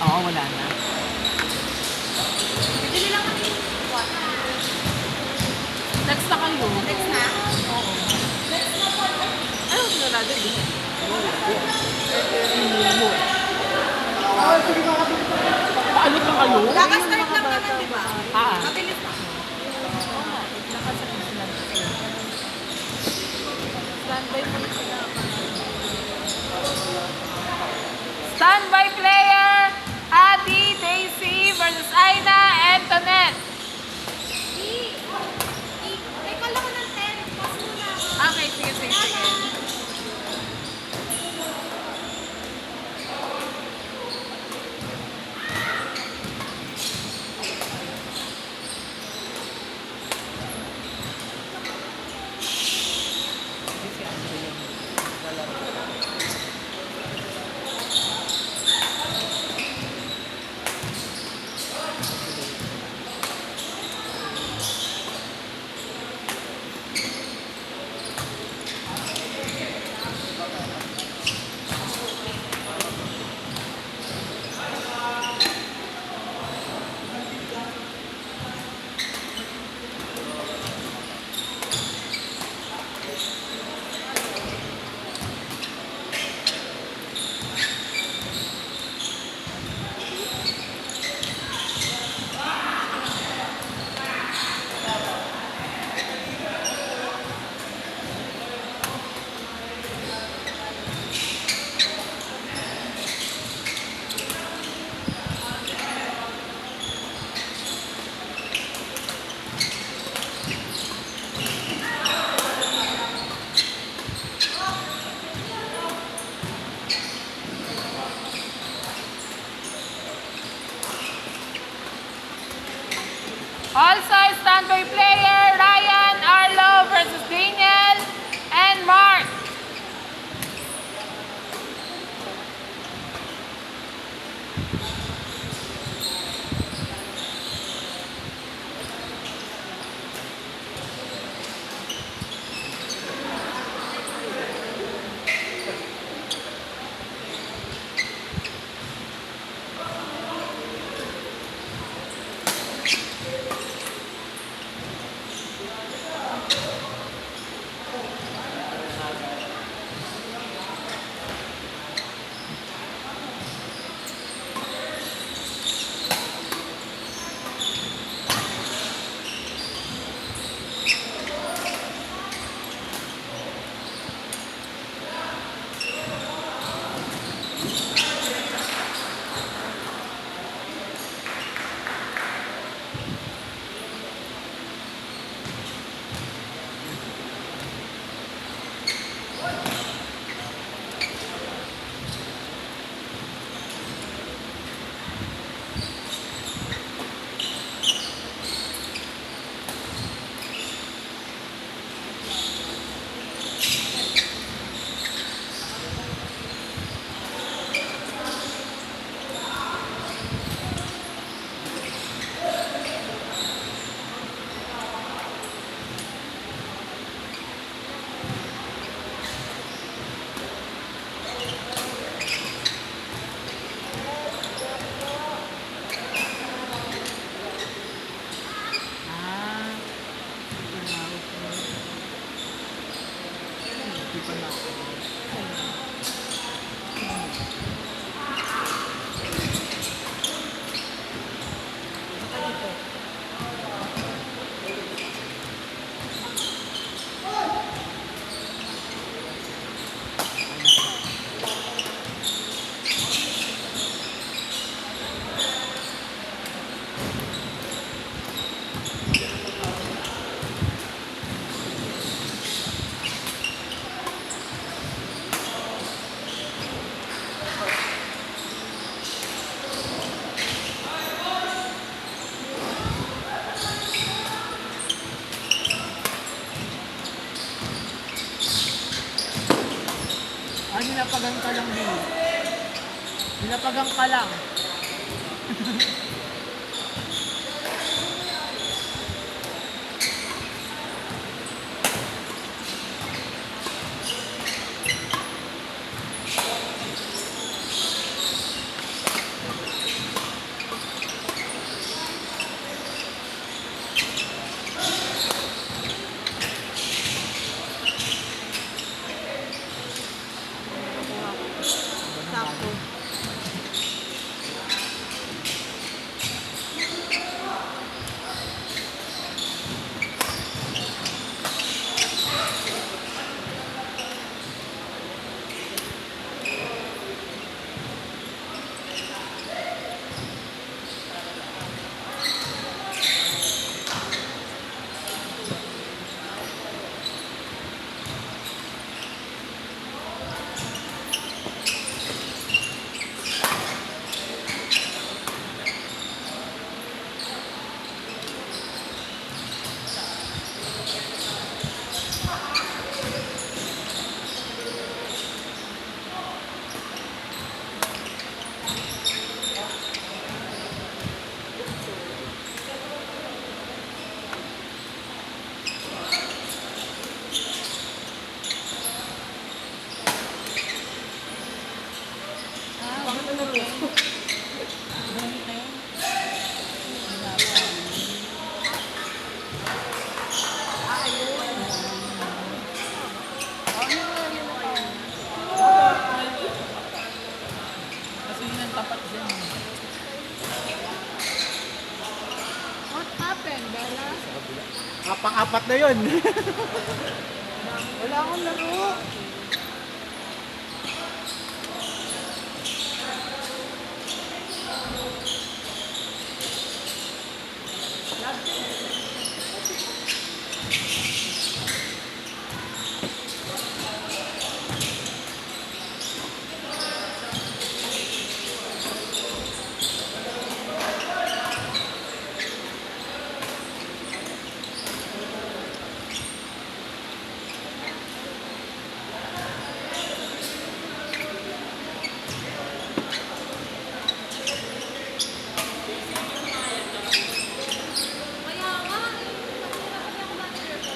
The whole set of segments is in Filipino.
Oo, wala na. Bili lang kami. Next na kayo. Next na? Oo. Next na po. Ano sila natin? Paano ka kayo? Kaka-start lang naman, di ba? Mabilis na. Nakasakit sila. Standby mo sila. Standby player! Adi, Daisy versus Aina, Antoinette. Teka lang ko ng 10. Pause mo na. Okay, sige, sige, sige. Also, standby player, Ryan, Arlo versus Daniel and Mark. Ay, nilapagan ka lang din. Nilapagan ka lang. apat na yun. Wala akong laro. Kaya nga, nahihirapan niya ako manager ko.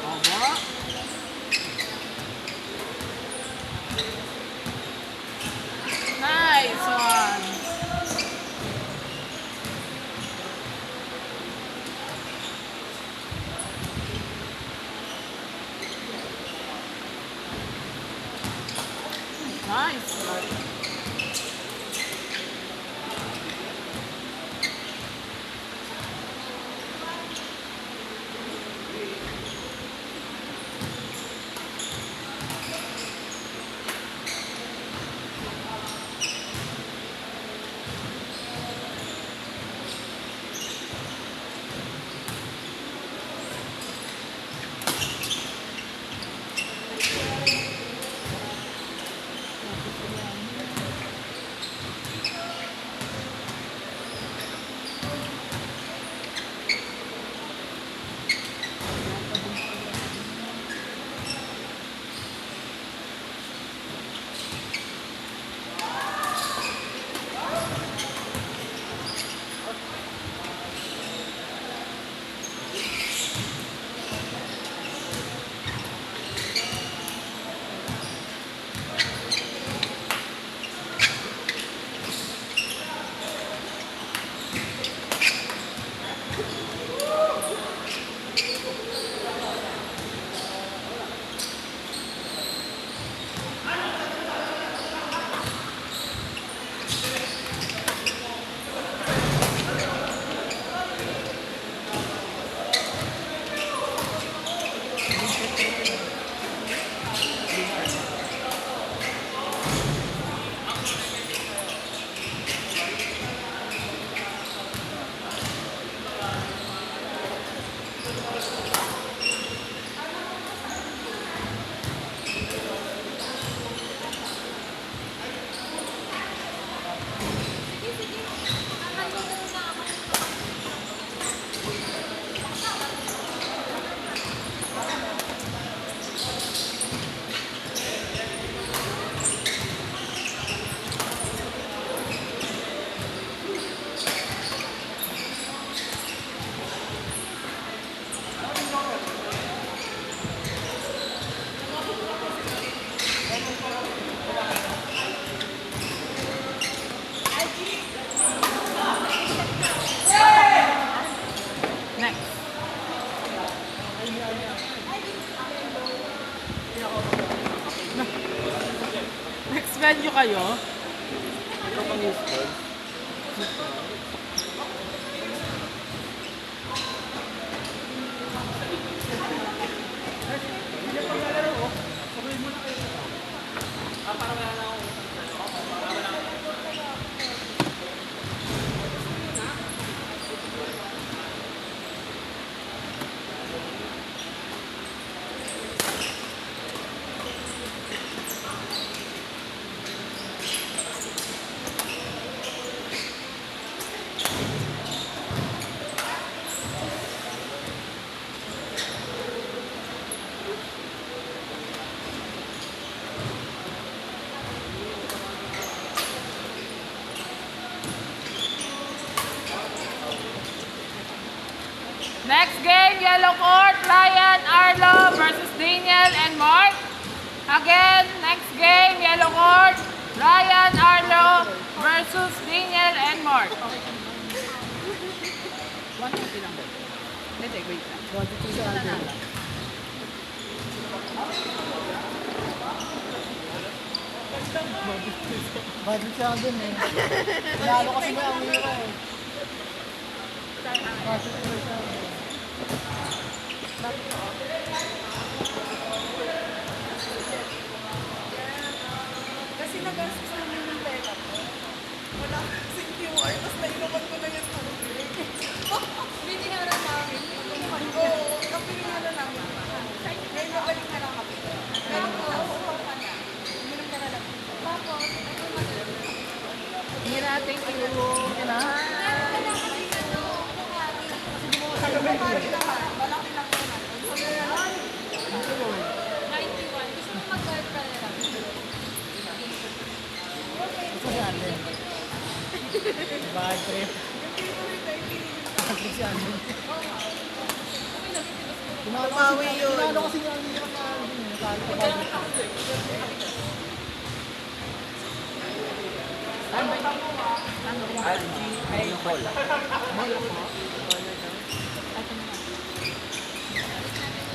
Opo. Nice one. Nice one. venue kayo? Ito pang school. Next game, yellow court, Ryan, Arlo versus Daniel and Mark. Again, next game, yellow court, Ryan, Arlo versus Daniel and Mark. 120 lang ba? Hindi, wait lang. 22 sa Alden. Budget sa Alden eh. Lalo kasi may Amira eh. Budget ko siya. Kasi nagastos namin ng pera ko. Wala kasing QR, tapos nainuman ko na yung sarili. Biniharan namin. Oo, kapiniharan namin. Ngayon nabalik na lang kami. Pero oo ka na. Uminom ka na lang. Tapos, Mira, thank you. malaki lang ko na. 91. Gusto mo mag-guard ka na lang? Ito si Alden. Bad trip. Bad trip si Alden. Bawi yun. Pinalo kasi yung Amira sa Alden eh. Talo ko bad trip.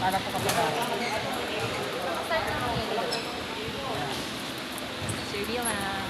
Para po kapag Sige lang.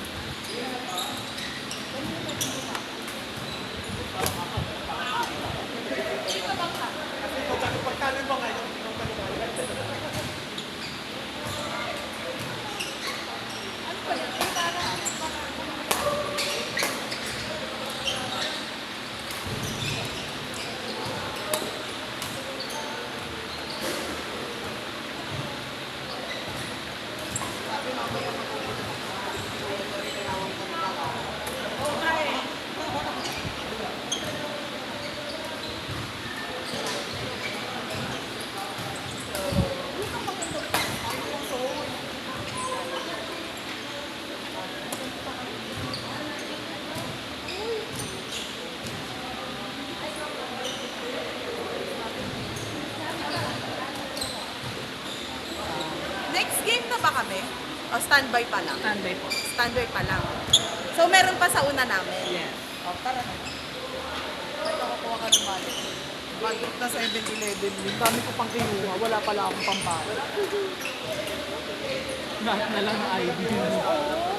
Next game na ba kami? O standby pa lang? Standby po. Standby pa lang. So meron pa sa una namin? Yes. O, tara na. Nakakuha ka ng balik. Budget na 7-11. Yung dami ko pang kinuha. Wala pala akong pampala. Lahat na lang ng ID.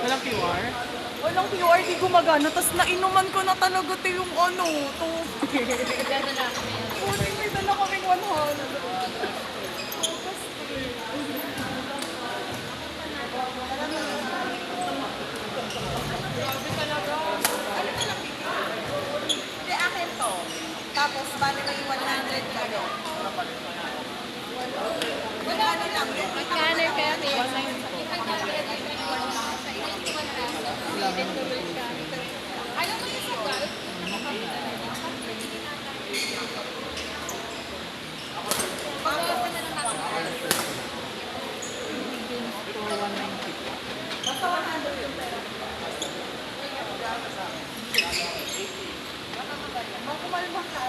Walang QR? Walang QR, di gumagana. Tapos nainuman ko na talaga ito yung ano. To. Kunin, may dala kaming 100. Grabe talaga. Ano na lang bigyan? Hindi, akin to. Tapos, bali may 100 kayo. Wala ano lang. Scanner kaya may 190 po. Ayaw mo sa golf? Basta 100 yung pera. Makumalma ka.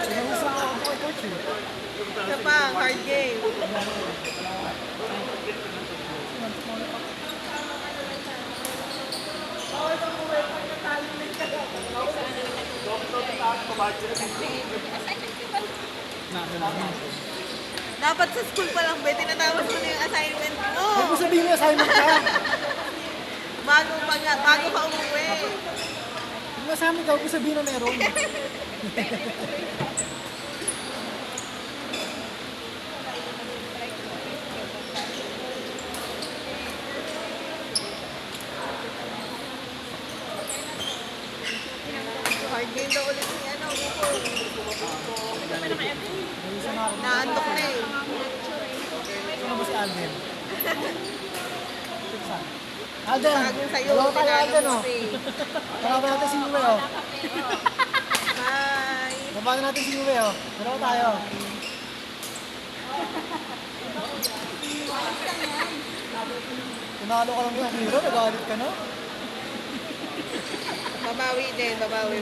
Pinusa ako kay coach eh. Isa pa, hard game. Dapat sa school pa lang, Betty, natapos mo na yung assignment mo. Huwag mo sabihin mo assignment ka. Bago ka umuwi. Huwag mo assignment ka. Huwag mo sabihin na meron. Hard game daw ulit ni ano, Buko. Ayusin na ako. Naandok na eh. Ito na ba si Alden? Alden! Bagong sa'yo, Dalawa tayo tinalo Alden mo oh. kasi. Dalawa natin si Uwe oh. Bye! Baba na natin si Uwe oh. Dalawa tayo. Tinalo ka lang sa hero, nagalit ka na. Babawi din, babawi.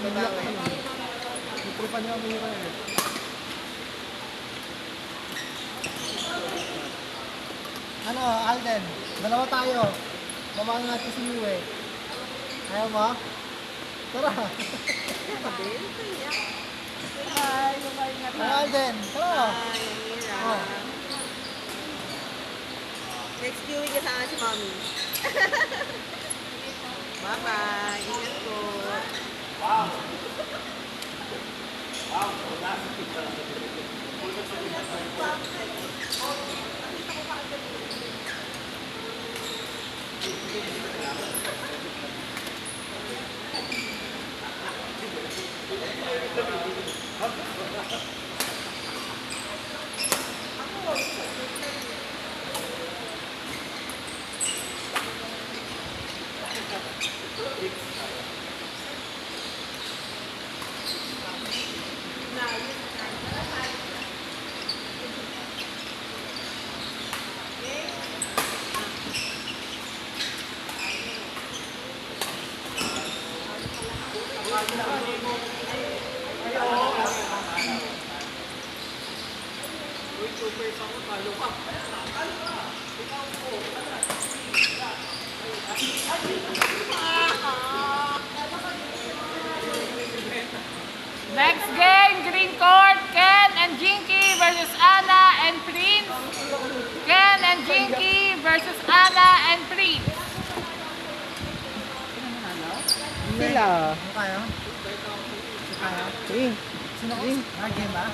Itripan niya ang hero eh. Ano, Alden? Dalawa tayo. Mamang natin si Yue. Ayaw mo? Tara. Hi, babae nga Ay, Alden, tara. Hi, Amira. Oh. Next viewing kasama si Mommy. Bye-bye. Ingat po. Next game, green court, Ken and Jinky versus Anna and Prince. Ken and Jinky versus Anna and Prince. Sila. Ano kaya? Kaya? Sige. Sino ko? Game ba?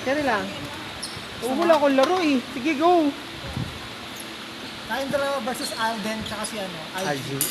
Kaya lang. Wala akong laro eh. Sige, go. Tayong dalawa versus Alden tsaka si ano, Algie.